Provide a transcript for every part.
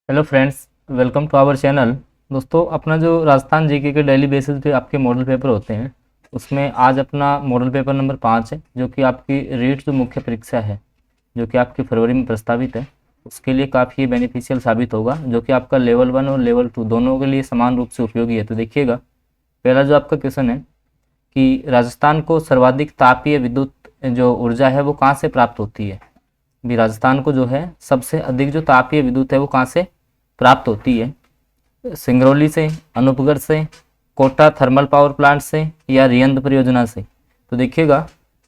Hello friends, welcome to our channel. दोस्तों, अपना जो राजस्थान जीके के डेली बेसिस पे आपके मॉडल पेपर होते हैं, उसमें आज अपना मॉडल पेपर नंबर 5 है, जो कि आपकी रीट जो मुख्य परीक्षा है, जो कि आपकी फरवरी में प्रस्तावित है, उसके लिए काफ़ी बेनिफिशियल साबित होगा, जो कि आपका लेवल 1 और लेवल 2 दोनों के लिए समान रूप से उपयोगी है। तो देखिएगा, पहला जो आपका क्वेश्चन है कि राजस्थान को सर्वाधिक तापीय विद्युत जो ऊर्जा है वो कहाँ से प्राप्त होती है। भी राजस्थान को जो है सबसे अधिक जो तापीय विद्युत है वो कहाँ से प्राप्त होती है। सिंगरौली से, अनूपगढ़ से, कोटा थर्मल पावर प्लांट से या रियंद परियोजना से। तो देखिएगा,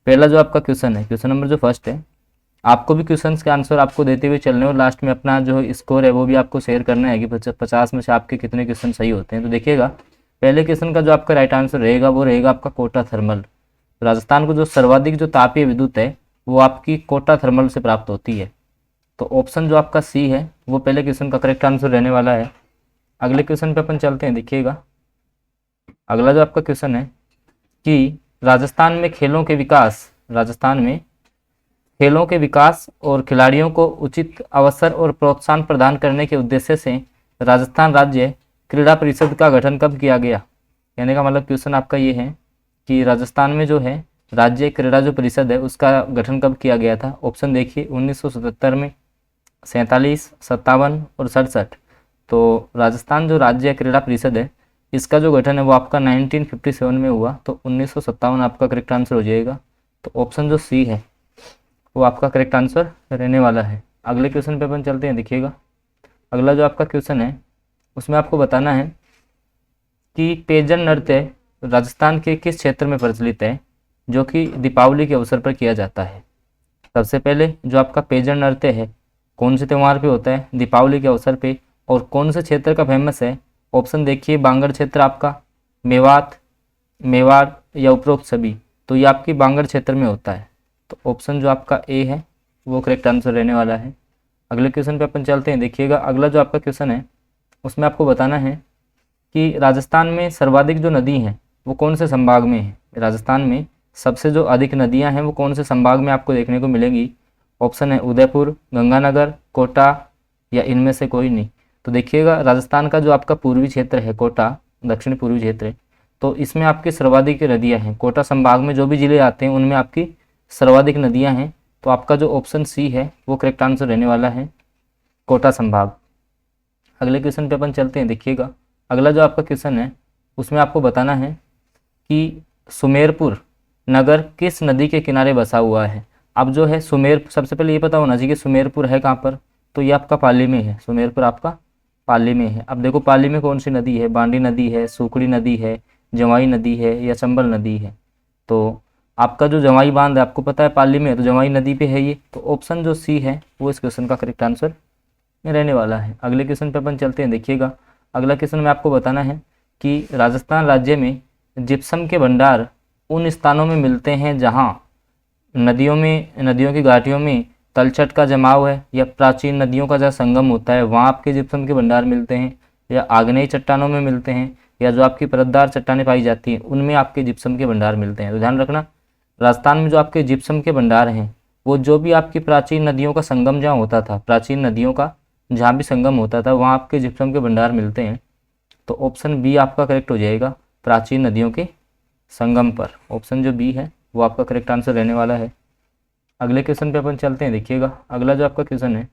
पहला जो आपका क्वेश्चन है, क्वेश्चन नंबर जो फर्स्ट है, आपको भी क्वेश्चंस के आंसर आपको देते हुए चलने और लास्ट में अपना जो स्कोर है वो भी आपको शेयर करना है कि 50 में से आपके कितने क्वेश्चन सही होते हैं। तो देखिएगा, पहले क्वेश्चन का जो आपका राइट आंसर रहेगा वो रहेगा आपका कोटा थर्मल। राजस्थान को जो सर्वाधिक जो तापीय विद्युत है वो आपकी कोटा थर्मल से प्राप्त होती है। तो ऑप्शन जो आपका सी है वो पहले क्वेश्चन का करेक्ट आंसर रहने वाला है। अगले क्वेश्चन पे अपन चलते हैं। देखिएगा, अगला जो आपका क्वेश्चन है कि राजस्थान में खेलों के विकास और खिलाड़ियों को उचित अवसर और प्रोत्साहन प्रदान करने के उद्देश्य से राजस्थान राज्य क्रीड़ा परिषद का गठन कब किया गया। कहने का मतलब क्वेश्चन आपका ये है कि राजस्थान में जो है राज्य क्रीड़ा जो परिषद है उसका गठन कब किया गया था। ऑप्शन देखिए, 1977 में, 47, 57 और 67। तो राजस्थान जो राज्य क्रीड़ा परिषद है इसका जो गठन है वो आपका 1957 में हुआ। तो 1957 आपका करेक्ट आंसर हो जाएगा। तो ऑप्शन जो सी है वो आपका करेक्ट आंसर रहने वाला है। अगले क्वेश्चन पे अपन चलते हैं। देखिएगा, अगला जो आपका क्वेश्चन है उसमें आपको बताना है कि पेजन नृत्य राजस्थान के किस क्षेत्र में प्रचलित है, जो कि दीपावली के अवसर पर किया जाता है। सबसे पहले जो आपका पेजन नृत्य है कौन से त्यौहार पे होता है, दीपावली के अवसर पे, और कौन से क्षेत्र का फेमस है। ऑप्शन देखिए, बांगड़ क्षेत्र आपका, मेवात, मेवाड़ या उपरोक्त सभी। तो ये आपकी बांगड़ क्षेत्र में होता है। तो ऑप्शन जो आपका ए है वो करेक्ट आंसर रहने वाला है। अगले क्वेश्चन पे अपन चलते हैं। देखिएगा, अगला जो आपका क्वेश्चन है उसमें आपको बताना है कि राजस्थान में सर्वाधिक जो नदी हैं वो कौन से संभाग में है। राजस्थान में सबसे जो अधिक नदियां हैं वो कौन से संभाग में आपको देखने को मिलेंगी। ऑप्शन है उदयपुर, गंगानगर, कोटा या इनमें से कोई नहीं। तो देखिएगा, राजस्थान का जो आपका पूर्वी क्षेत्र है कोटा, दक्षिण पूर्वी क्षेत्र, तो इसमें आपकी सर्वाधिक नदियां हैं। कोटा संभाग में जो भी जिले आते हैं उनमें आपकी सर्वाधिक नदियां हैं। तो आपका जो ऑप्शन सी है वो करेक्ट आंसर रहने वाला है, कोटा संभाग। अगले क्वेश्चन पे अपन चलते हैं। देखिएगा, अगला जो आपका क्वेश्चन है उसमें आपको बताना है कि सुमेरपुर नगर किस नदी के किनारे बसा हुआ है। अब जो है सबसे पहले ये पता होना चाहिए कि सुमेरपुर है कहाँ पर। तो ये आपका पाली में है, सुमेरपुर आपका पाली में है। अब देखो, पाली में कौन सी नदी है, बांडी नदी है, सुकड़ी नदी है, जवाई नदी है या चंबल नदी है। तो आपका जो जवाई बांध है आपको पता है पाली में है, तो जवाई नदी पे है ये। तो ऑप्शन जो सी है वो इस क्वेश्चन का करेक्ट आंसर रहने वाला है। अगले क्वेश्चन पे अपन चलते हैं। देखिएगा, अगला क्वेश्चन में आपको बताना है कि राजस्थान राज्य में जिप्सम के भंडार उन स्थानों में मिलते हैं जहां नदियों की घाटियों में तलछट का जमाव है, या प्राचीन नदियों का जहाँ संगम होता है वहाँ आपके जिप्सम के भंडार मिलते हैं, या आग्नेय चट्टानों में मिलते हैं, या जो आपकी परतदार चट्टानें पाई जाती हैं उनमें आपके जिप्सम के भंडार मिलते हैं। तो ध्यान रखना, राजस्थान में जो आपके जिप्सम के भंडार हैं वो जो भी आपकी प्राचीन नदियों का संगम जहाँ होता था, प्राचीन नदियों का जहाँ भी संगम होता था वहाँ आपके जिप्सम के भंडार मिलते हैं। तो ऑप्शन बी आपका करेक्ट हो जाएगा, प्राचीन नदियों के संगम पर। ऑप्शन जो बी है वो आपका करेक्ट आंसर रहने वाला है। अगले क्वेश्चन पे अपन चलते हैं। देखिएगा, अगला जो आपका क्वेश्चन है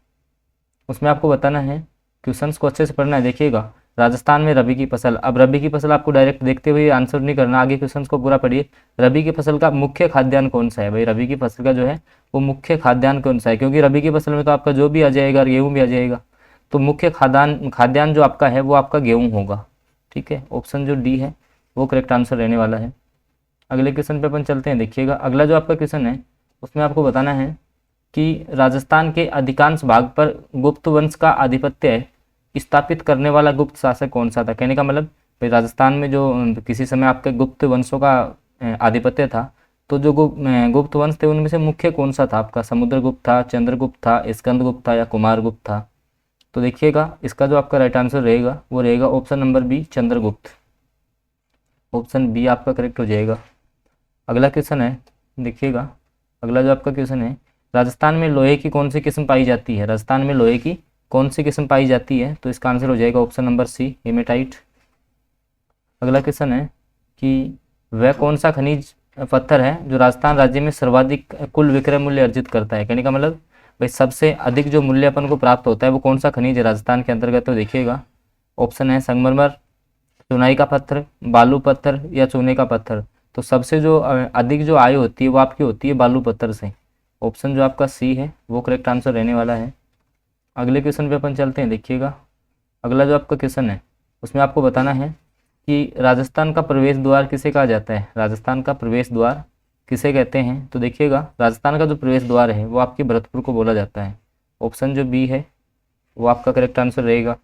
उसमें आपको बताना है, क्वेश्चंस को अच्छे से पढ़ना है। देखिएगा, राजस्थान में रबी की फसल। अब रबी की फसल आपको डायरेक्ट देखते हुए आंसर नहीं करना, आगे क्वेश्चंस को पूरा पढ़िए। रबी की फसल का मुख्य खाद्यान्न कौन सा है भाई, रबी की फसल का जो है वो मुख्य खाद्यान्न कौन सा है, क्योंकि रबी की फसल में तो आपका जो भी आ जाएगा, गेहूँ भी आ जाएगा। तो मुख्य खाद्यान्न जो आपका है वो आपका गेहूँ होगा। ठीक है, ऑप्शन जो डी है वो करेक्ट आंसर रहने वाला है। अगले क्वेश्चन पे अपन चलते हैं। देखिएगा, अगला जो आपका क्वेश्चन है उसमें आपको बताना है कि राजस्थान के अधिकांश भाग पर गुप्त वंश का आधिपत्य स्थापित करने वाला गुप्त शासक कौन सा था। कहने का मतलब भाई, राजस्थान में जो किसी समय आपके गुप्त वंशों का आधिपत्य था, तो जो गुप्त वंश थे उनमें से मुख्य कौन सा था आपका, समुद्रगुप्त था, चंद्रगुप्त था, स्कंदगुप्त था या कुमारगुप्त था। तो देखिएगा, इसका जो आपका राइट आंसर रहेगा वो रहेगा option number B, Chandragupta. Option B आपका करेक्ट हो जाएगा। अगला क्वेश्चन है, देखिएगा, अगला जो आपका क्वेश्चन है, राजस्थान में लोहे की कौन सी किस्म पाई जाती है। राजस्थान में लोहे की कौन सी किस्म पाई जाती है, तो इसका आंसर हो जाएगा ऑप्शन नंबर सी, हेमेटाइट। अगला क्वेश्चन है कि वह कौन सा खनिज पत्थर है जो राजस्थान राज्य में सर्वाधिक कुल विक्रय मूल्य अर्जित करता है। कहने का मतलब भाई सबसे अधिक जो मूल्य अपन को प्राप्त होता है वो कौन सा खनिज है राजस्थान के अंतर्गत, तो देखिएगा ऑप्शन है संगमरमर, चुनाई का पत्थर, बालू पत्थर या चूने का पत्थर। तो सबसे जो अधिक जो आय होती है वो आपकी होती है बालू पत्थर से। ऑप्शन जो आपका सी है वो करेक्ट आंसर रहने वाला है। अगले क्वेश्चन पे अपन चलते हैं, देखिएगा अगला जो आपका क्वेश्चन है उसमें आपको बताना है कि राजस्थान का प्रवेश द्वार किसे कहा जाता है। राजस्थान का प्रवेश द्वार किसे कहते हैं, तो देखिएगा राजस्थान का जो प्रवेश द्वार है वो आपके भरतपुर को बोला जाता है। ऑप्शन जो बी है वो आपका करेक्ट आंसर रहेगा।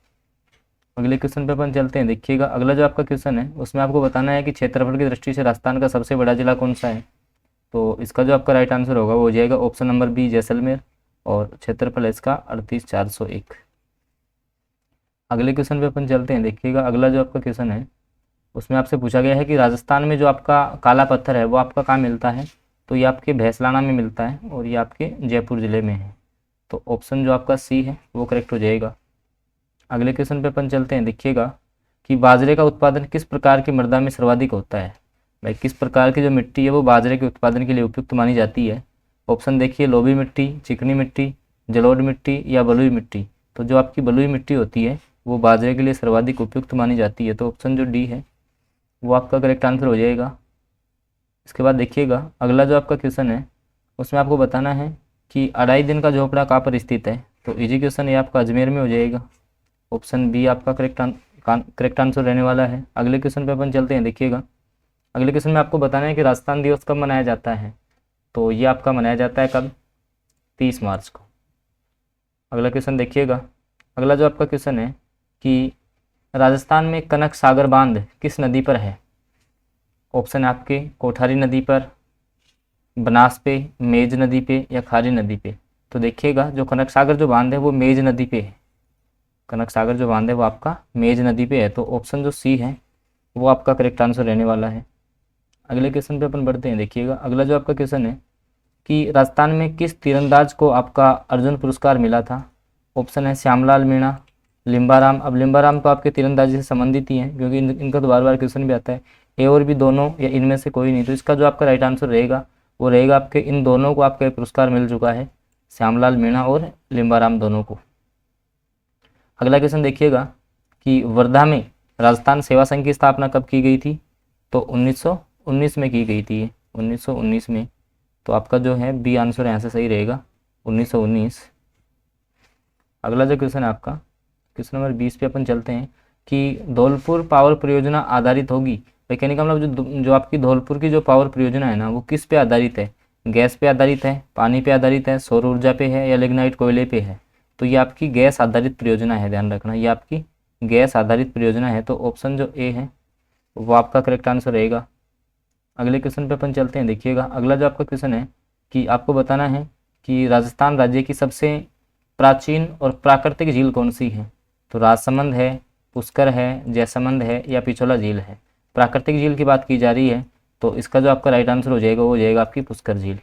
अगले क्वेश्चन पे अपन चलते हैं, देखिएगा अगला जो आपका क्वेश्चन है उसमें आपको बताना है कि क्षेत्रफल की दृष्टि से राजस्थान का सबसे बड़ा जिला कौन सा है। तो इसका जो आपका राइट आंसर होगा वो हो जाएगा ऑप्शन नंबर बी, जैसलमेर, और क्षेत्रफल है इसका 38,401। अगले क्वेश्चन पे अपन चलते हैं, देखिएगा अगला जो आपका क्वेश्चन है उसमें आपसे पूछा गया है कि राजस्थान में जो आपका काला पत्थर है वो आपका कहाँ मिलता है। तो ये आपके भैंसलाना में मिलता है और ये आपके जयपुर ज़िले में है। तो ऑप्शन जो आपका सी है वो करेक्ट हो जाएगा। अगले क्वेश्चन पे अपन चलते हैं, देखिएगा कि बाजरे का उत्पादन किस प्रकार की मृदा में सर्वाधिक होता है। भाई किस प्रकार की जो मिट्टी है वो बाजरे के उत्पादन के लिए उपयुक्त मानी जाती है। ऑप्शन देखिए लोभी मिट्टी, चिकनी मिट्टी, जलोढ़ मिट्टी या बलुई मिट्टी। तो जो आपकी बलुई मिट्टी होती है वो बाजरे के लिए सर्वाधिक उपयुक्त मानी जाती है। तो ऑप्शन जो डी है वो आपका करेक्ट आंसर हो जाएगा। इसके बाद देखिएगा अगला जो आपका क्वेश्चन है उसमें आपको बताना है कि अढ़ाई दिन का झोपड़ा कहाँ पर स्थित है। तो इजी क्वेश्चन ये आपका अजमेर में हो जाएगा। ऑप्शन बी आपका करेक्ट आंसर रहने वाला है। अगले क्वेश्चन पे अपन चलते हैं, देखिएगा अगले क्वेश्चन में आपको बताना है कि राजस्थान दिवस कब मनाया जाता है। तो ये आपका मनाया जाता है कब, 30 मार्च को। अगला क्वेश्चन देखिएगा अगला जो आपका क्वेश्चन है कि राजस्थान में कनक सागर बांध किस नदी पर है। ऑप्शन है आपके कोठारी नदी पर, बनास पे, मेज नदी पे या खारी नदी पे। तो देखिएगा जो कनक सागर जो बांध है वो मेज नदी पे है। कनक सागर जो बांध है वो आपका मेज नदी पे है। तो ऑप्शन जो सी है वो आपका करेक्ट आंसर रहने वाला है। अगले क्वेश्चन पे अपन बढ़ते हैं, देखिएगा अगला जो आपका क्वेश्चन है कि राजस्थान में किस तीरंदाज को आपका अर्जुन पुरस्कार मिला था। ऑप्शन है श्यामलाल मीणा, लिम्बाराम। अब लिम्बाराम तो आपके तीरंदाजी से संबंधित ही हैं क्योंकि इनका तो बार बार क्वेश्चन भी आता है। ए और बी दोनों या इनमें से कोई नहीं। तो इसका जो आपका राइट आंसर रहेगा वो रहेगा आपके इन दोनों को आपका पुरस्कार मिल चुका है, श्यामलाल मीणा और लिम्बाराम दोनों को। अगला क्वेश्चन देखिएगा कि वर्धा में राजस्थान सेवा संघ की स्थापना कब की गई थी। तो 1919 में की गई थी, 1919 में। तो आपका जो है बी आंसर यहाँ से सही रहेगा, 1919। अगला जो क्वेश्चन है आपका क्वेश्चन नंबर 20 पे अपन चलते हैं कि धौलपुर पावर परियोजना आधारित होगी। कहने का मतलब जो आपकी धौलपुर की जो पावर परियोजना है ना वो किस पे आधारित है, गैस पे आधारित है, पानी पे आधारित है, सौर ऊर्जा पे है या लिग्नाइट कोयले पे है। तो ये आपकी गैस आधारित परियोजना है, ध्यान रखना ये आपकी गैस आधारित परियोजना है। तो ऑप्शन जो ए है वो आपका करेक्ट आंसर रहेगा। अगले क्वेश्चन पे अपन चलते हैं, देखिएगा अगला जो आपका क्वेश्चन है कि आपको बताना है कि राजस्थान राज्य की सबसे प्राचीन और प्राकृतिक झील कौन सी है। तो राजसमंद है, पुष्कर है, जयसमंद है या पिछोला झील है। प्राकृतिक झील की बात की जा रही है तो इसका जो आपका राइट आंसर हो जाएगा वो हो जाएगा आपकी पुष्कर झील।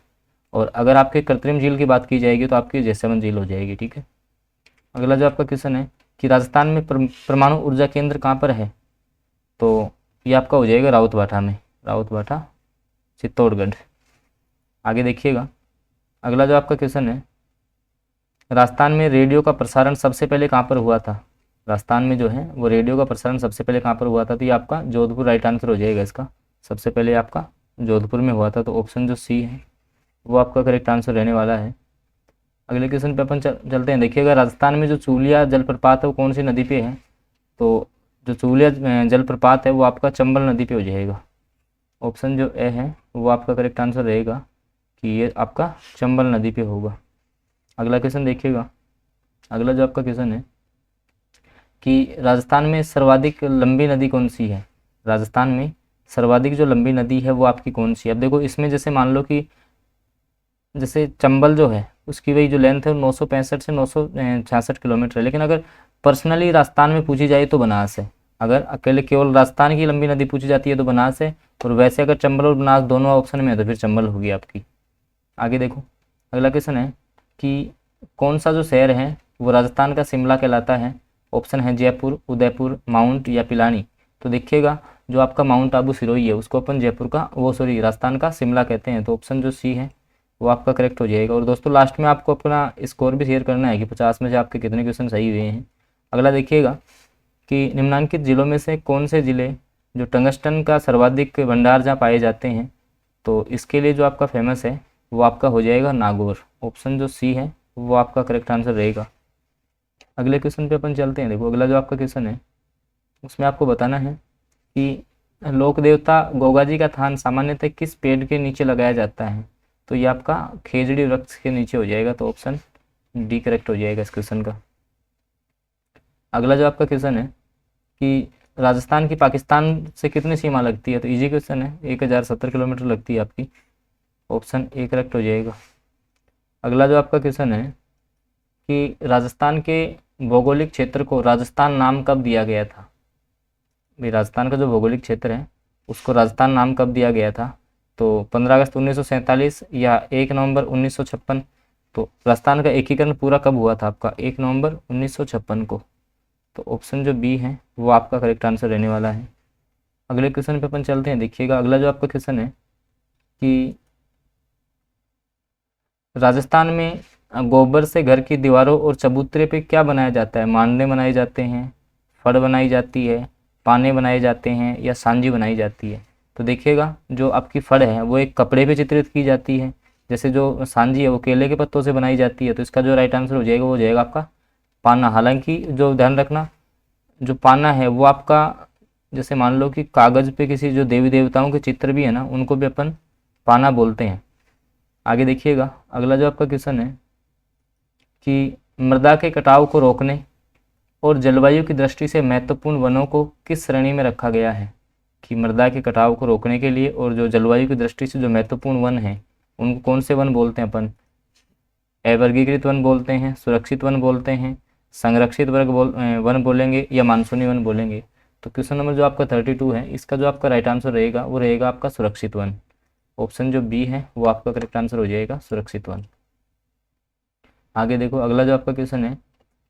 और अगर आपके कृत्रिम झील की बात की जाएगी तो आपकी जयसमंद झील हो जाएगी, ठीक है। अगला जो आपका क्वेश्चन है कि राजस्थान में परमाणु ऊर्जा केंद्र कहाँ पर है। तो ये आपका हो जाएगा राउतभाटा में, राउतभाटा चित्तौड़गढ़। आगे देखिएगा अगला जो आपका क्वेश्चन है राजस्थान में रेडियो का प्रसारण सबसे पहले कहाँ पर हुआ था। राजस्थान में जो है वो रेडियो का प्रसारण सबसे पहले कहाँ पर हुआ था। तो ये आपका जोधपुर राइट आंसर हो जाएगा इसका, सबसे पहले आपका जोधपुर में हुआ था। तो ऑप्शन जो सी है वो आपका करेक्ट आंसर रहने वाला है। अगले क्वेश्चन पे अपन चलते हैं, देखिएगा राजस्थान में जो चूलिया जलप्रपात है वो कौन सी नदी पे है। तो जो चूलिया जलप्रपात है वो आपका चंबल नदी पे हो जाएगा। ऑप्शन जो ए है वो आपका करेक्ट आंसर रहेगा कि ये आपका चंबल नदी पे होगा। अगला क्वेश्चन देखिएगा अगला जो आपका क्वेश्चन है कि राजस्थान में सर्वाधिक लंबी नदी कौन सी है। राजस्थान में सर्वाधिक जो लंबी नदी है वो आपकी कौन सी है। अब देखो इसमें जैसे मान लो कि जैसे चंबल जो है उसकी वही जो लेंथ है 965 से 966 किलोमीटर है। लेकिन अगर पर्सनली राजस्थान में पूछी जाए तो बनास है। अगर अकेले केवल राजस्थान की लंबी नदी पूछी जाती है तो बनास है, और वैसे अगर चंबल और बनास दोनों ऑप्शन में है तो फिर चंबल होगी आपकी। आगे देखो अगला क्वेश्चन है कि कौन सा जो शहर है वो राजस्थान का शिमला कहलाता है। ऑप्शन है जयपुर, उदयपुर, माउंट या पिलानी। तो देखिएगा जो आपका माउंट आबू सिरोही है उसको अपन जयपुर का राजस्थान का शिमला कहते हैं। तो ऑप्शन जो सी है वो आपका करेक्ट हो जाएगा। और दोस्तों लास्ट में आपको अपना स्कोर भी शेयर करना है कि 50 में से आपके कितने क्वेश्चन सही हुए हैं। अगला देखिएगा कि निम्नलिखित जिलों में से कौन से जिले जो टंगस्टन का सर्वाधिक भंडार जहाँ पाए जाते हैं, तो इसके लिए जो आपका फेमस है वो आपका हो जाएगा नागौर। ऑप्शन जो सी है वो आपका करेक्ट आंसर रहेगा। अगले क्वेश्चन पे अपन चलते हैं। देखो अगला जो आपका क्वेश्चन है उसमें आपको बताना है कि लोक देवता गोगा जी का थान सामान्यतः किस पेड़ के नीचे लगाया जाता है। तो ये आपका खेजड़ी वृक्ष के नीचे हो जाएगा। तो ऑप्शन डी करेक्ट हो जाएगा इस क्वेश्चन का। अगला जो आपका क्वेश्चन है कि राजस्थान की पाकिस्तान से कितनी सीमा लगती है। तो इजी क्वेश्चन है, 1070 किलोमीटर लगती है आपकी। ऑप्शन ए करेक्ट हो जाएगा। अगला जो आपका क्वेश्चन है कि राजस्थान के भौगोलिक क्षेत्र को राजस्थान नाम कब दिया गया था। भाई राजस्थान का जो भौगोलिक क्षेत्र है उसको राजस्थान नाम कब दिया गया था। तो 15 अगस्त 1947 या 1 नवंबर 1956। तो राजस्थान का एकीकरण पूरा कब हुआ था आपका, 1 नवंबर 1956 को। तो ऑप्शन जो बी है वो आपका करेक्ट आंसर रहने वाला है। अगले क्वेश्चन पे अपन चलते हैं। देखिएगा अगला जो आपका क्वेश्चन है कि राजस्थान में गोबर से घर की दीवारों और चबूतरे पे क्या बनाया जाता है। मांडने बनाए जाते हैं, फड़ बनाई जाती है, पाने बनाए जाते हैं या सांजी बनाई जाती है। तो देखिएगा जो आपकी फड़ है वो एक कपड़े पे चित्रित की जाती है, जैसे जो सांजी है वो केले के पत्तों से बनाई जाती है। तो इसका जो राइट आंसर हो जाएगा वो हो जाएगा आपका पाना। हालांकि जो ध्यान रखना जो पाना है वो आपका जैसे मान लो कि कागज़ पे किसी जो देवी देवताओं के चित्र भी है ना उनको भी अपन पाना बोलते हैं। आगे देखिएगा अगला जो आपका क्वेश्चन है कि मृदा के कटाव को रोकने और जलवायु की दृष्टि से महत्वपूर्ण वनों को किस श्रेणी में रखा गया है। कि मृदा के कटाव को रोकने के लिए और जो जलवायु की दृष्टि से जो महत्वपूर्ण वन हैं उनको कौन से वन बोलते हैं अपन। अवर्गीकृत वन बोलते हैं, सुरक्षित वन बोलते हैं, संरक्षित वन बोलेंगे या मानसूनी वन बोलेंगे। तो क्वेश्चन नंबर जो आपका 32 है इसका जो आपका राइट आंसर रहेगा वो रहेगा आपका सुरक्षित वन। ऑप्शन जो बी है वो आपका करेक्ट आंसर हो जाएगा सुरक्षित वन। आगे देखो अगला जो आपका क्वेश्चन है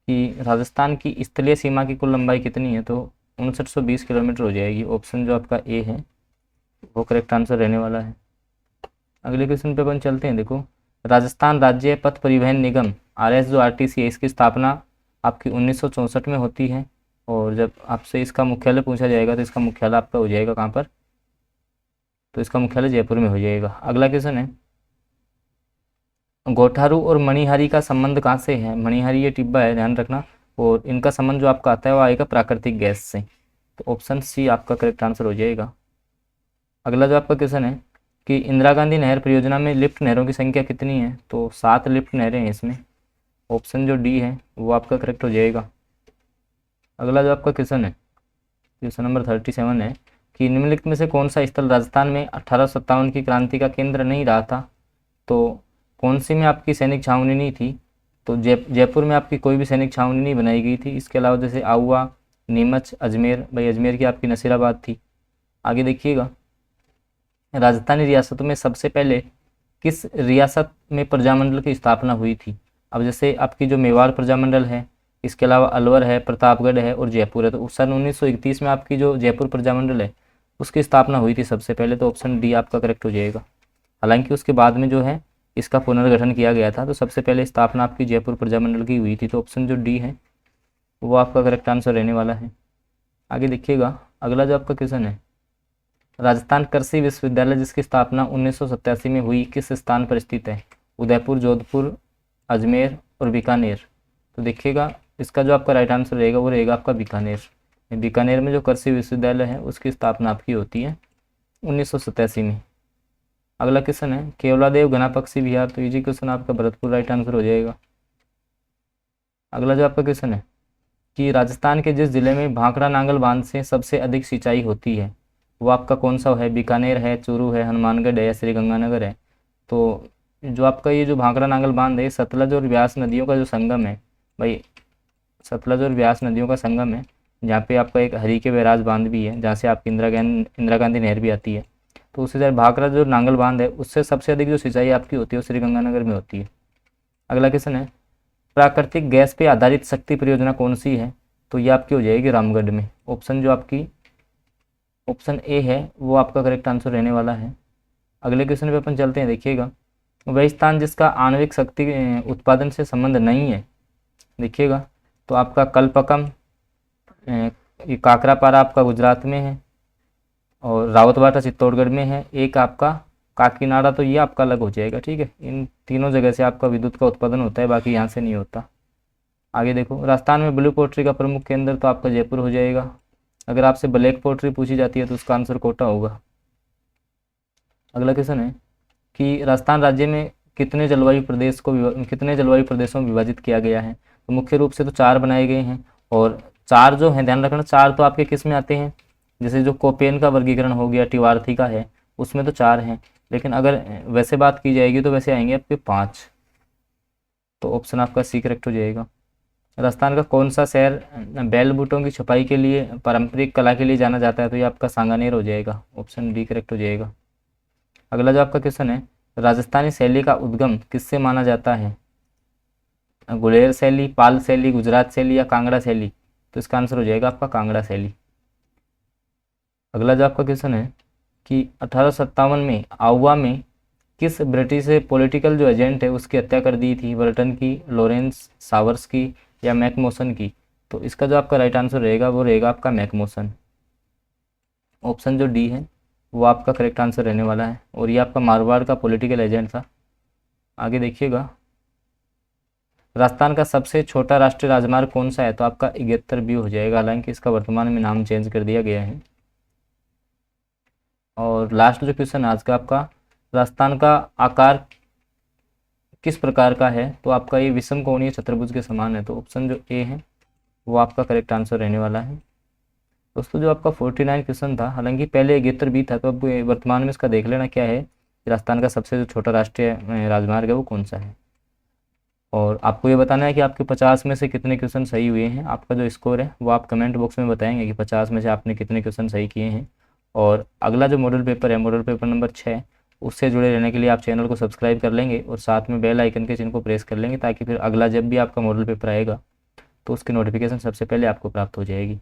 कि राजस्थान की स्थलीय सीमा की कुल लंबाई कितनी है। तो 5920 किलोमीटर हो जाएगी। ऑप्शन जो आपका ए है वो करेक्ट आंसर रहने वाला है। अगले क्वेश्चन पे अपन चलते हैं। देखो राजस्थान राज्य पथ परिवहन निगम RS जो RTC है इसकी स्थापना आपकी 1964 में होती है। और जब आपसे इसका मुख्यालय पूछा जाएगा तो इसका मुख्यालय आपका हो जाएगा कहाँ पर, तो इसका मुख्यालय जयपुर में हो जाएगा। अगला क्वेश्चन है गोठारू और मणिहारी का संबंध कहाँ से है। मणिहारी ये टिब्बा है ध्यान रखना, और इनका संबंध जो आपका आता है वो आएगा प्राकृतिक गैस से। तो ऑप्शन सी आपका करेक्ट आंसर हो जाएगा। अगला जो आपका क्वेश्चन है कि इंदिरा गांधी नहर परियोजना में लिफ्ट नहरों की संख्या कितनी है। तो 7 लिफ्ट नहरें हैं इसमें। ऑप्शन जो डी है वो आपका करेक्ट हो जाएगा। अगला जो आपका क्वेश्चन है क्वेश्चन नंबर 37 है कि निम्नलिखित में से कौन सा स्थल राजस्थान में 1857 की क्रांति का केंद्र नहीं रहा था। तो कौन सी में आपकी सैनिक छावनी नहीं थी। तो जयपुर में आपकी कोई भी सैनिक छावनी नहीं बनाई गई थी। इसके अलावा जैसे आहुआ, नीमच, अजमेर, भाई अजमेर की आपकी नसीराबाद थी। आगे देखिएगा राजस्थानी रियासतों में सबसे पहले किस रियासत में प्रजामंडल की स्थापना हुई थी। अब जैसे आपकी जो मेवाड़ प्रजामंडल है, इसके अलावा अलवर है, प्रतापगढ़ है और जयपुर है। तो उस सन 1931 में आपकी जो जयपुर प्रजामंडल है उसकी स्थापना हुई थी सबसे पहले। तो ऑप्शन डी आपका करेक्ट हो जाएगा। हालांकि उसके बाद में जो है इसका पुनर्गठन किया गया था। तो सबसे पहले स्थापना आपकी जयपुर प्रजामंडल की हुई थी। तो ऑप्शन जो डी है वो आपका करेक्ट आंसर रहने वाला है। आगे देखिएगा अगला जो आपका क्वेश्चन है राजस्थान कृषि विश्वविद्यालय जिसकी स्थापना 1987 में हुई किस स्थान पर स्थित है। उदयपुर, जोधपुर, अजमेर और बीकानेर। तो देखिएगा इसका जो आपका राइट आंसर रहेगा वो रहेगा आपका बीकानेर। बीकानेर में जो कृषि विश्वविद्यालय है उसकी स्थापना आपकी होती है 1987 में। अगला क्वेश्चन है केवलादेव घनापक्षी विहार। तो इजी क्वेश्चन आपका भरतपुर राइट आंसर हो जाएगा। अगला जो आपका क्वेश्चन है कि राजस्थान के जिस जिले में भाखड़ा नांगल बांध से सबसे अधिक सिंचाई होती है वो आपका कौन सा है। बीकानेर है, चूरू है, हनुमानगढ़ है या श्रीगंगानगर है। तो जो आपका ये जो भाखड़ा नांगल बांध है सतलज और व्यास नदियों का जो संगम है, भाई सतलज और व्यास नदियों का संगम है, जहाँ पे आपका एक हरी के बैराज बांध भी है जहाँ से आपकी इंदिरा गांधी नहर भी आती है। तो उससे ज़्यादा भाखड़ा जो नांगल बांध है उससे सबसे अधिक जो सिंचाई आपकी होती है वो श्रीगंगानगर में होती है। अगला क्वेश्चन है प्राकृतिक गैस पे आधारित शक्ति परियोजना कौन सी है? तो ये आपकी हो जाएगी रामगढ़ में। ऑप्शन जो आपकी ऑप्शन ए है वो आपका करेक्ट आंसर रहने वाला है। अगले क्वेश्चन पे अपन चलते हैं, देखिएगा। वह स्थान जिसका आणविक शक्ति उत्पादन से संबंध नहीं है, देखिएगा, तो आपका कलपकम, ये काकरापारा आपका गुजरात में है, और रावतबाटा चित्तौड़गढ़ में है, एक आपका काकीनाडा, तो ये आपका अलग हो जाएगा। ठीक है, इन तीनों जगह से आपका विद्युत का उत्पादन होता है, बाकी यहाँ से नहीं होता। आगे देखो, राजस्थान में ब्लू पोट्री का प्रमुख केंद्र तो आपका जयपुर हो जाएगा। अगर आपसे ब्लैक पोट्री पूछी जाती है तो उसका आंसर कोटा होगा। अगला क्वेश्चन है कि राजस्थान राज्य में कितने जलवायु प्रदेशों में विभाजित किया गया है? तो मुख्य रूप से तो 4 बनाए गए हैं, और 4 जो हैं, ध्यान रखना, 4 तो आपके किस में आते हैं? जैसे जो कोपेन का वर्गीकरण हो गया, टिवार्थी का है, उसमें तो 4 हैं, लेकिन अगर वैसे बात की जाएगी तो वैसे आएंगे आपके 5। तो ऑप्शन आपका सी करेक्ट हो जाएगा। राजस्थान का कौन सा शहर बैल बूटों की छपाई के लिए, पारंपरिक कला के लिए जाना जाता है? तो ये आपका सांगानेर हो जाएगा। ऑप्शन डी करेक्ट हो जाएगा। अगला जो आपका क्वेश्चन है, राजस्थानी शैली का उद्गम किससे माना जाता है? गुलेर शैली, पाल शैली, गुजरात शैली या कांगड़ा शैली? तो इसका आंसर हो जाएगा आपका कांगड़ा शैली। अगला जो आपका क्वेश्चन है कि 1857 में आउवा में किस ब्रिटिश पॉलिटिकल जो एजेंट है उसकी हत्या कर दी थी? वर्टन की, लॉरेंस सावर्स की या मैकमोसन की? तो इसका जो आपका राइट आंसर रहेगा वो रहेगा आपका मैकमोसन। ऑप्शन जो डी है वो आपका करेक्ट आंसर रहने वाला है, और ये आपका मारवाड़ का पॉलिटिकल एजेंट था। आगे देखिएगा, राजस्थान का सबसे छोटा राष्ट्रीय राजमार्ग कौन सा है? तो आपका 71 बी हो जाएगा, हालांकि इसका वर्तमान में नाम चेंज कर दिया गया है। और लास्ट जो क्वेश्चन आज का आपका, राजस्थान का आकार किस प्रकार का है? तो आपका ये विषम कोणीय चतुर्भुज के समान है। तो ऑप्शन जो ए है वो आपका करेक्ट आंसर रहने वाला है। दोस्तों जो आपका 49 क्वेश्चन था, हालांकि पहले 71 बी था, तो अब वर्तमान में इसका देख लेना क्या है, राजस्थान का सबसे जो छोटा राष्ट्रीय राजमार्ग है वो कौन सा है। और आपको ये बताना है कि आपके 50 में से कितने क्वेश्चन सही हुए हैं। आपका जो स्कोर है वो आप कमेंट बॉक्स में बताएंगे कि 50 में से आपने कितने क्वेश्चन सही किए हैं। और अगला जो मॉडल पेपर है, मॉडल पेपर नंबर 6, उससे जुड़े रहने के लिए आप चैनल को सब्सक्राइब कर लेंगे और साथ में बेल आइकन के चिन्ह को प्रेस कर लेंगे, ताकि फिर अगला जब भी आपका मॉडल पेपर आएगा तो उसकी नोटिफिकेशन सबसे पहले आपको प्राप्त हो जाएगी।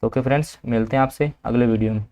तो ओके फ्रेंड्स, मिलते हैं आपसे अगले वीडियो में।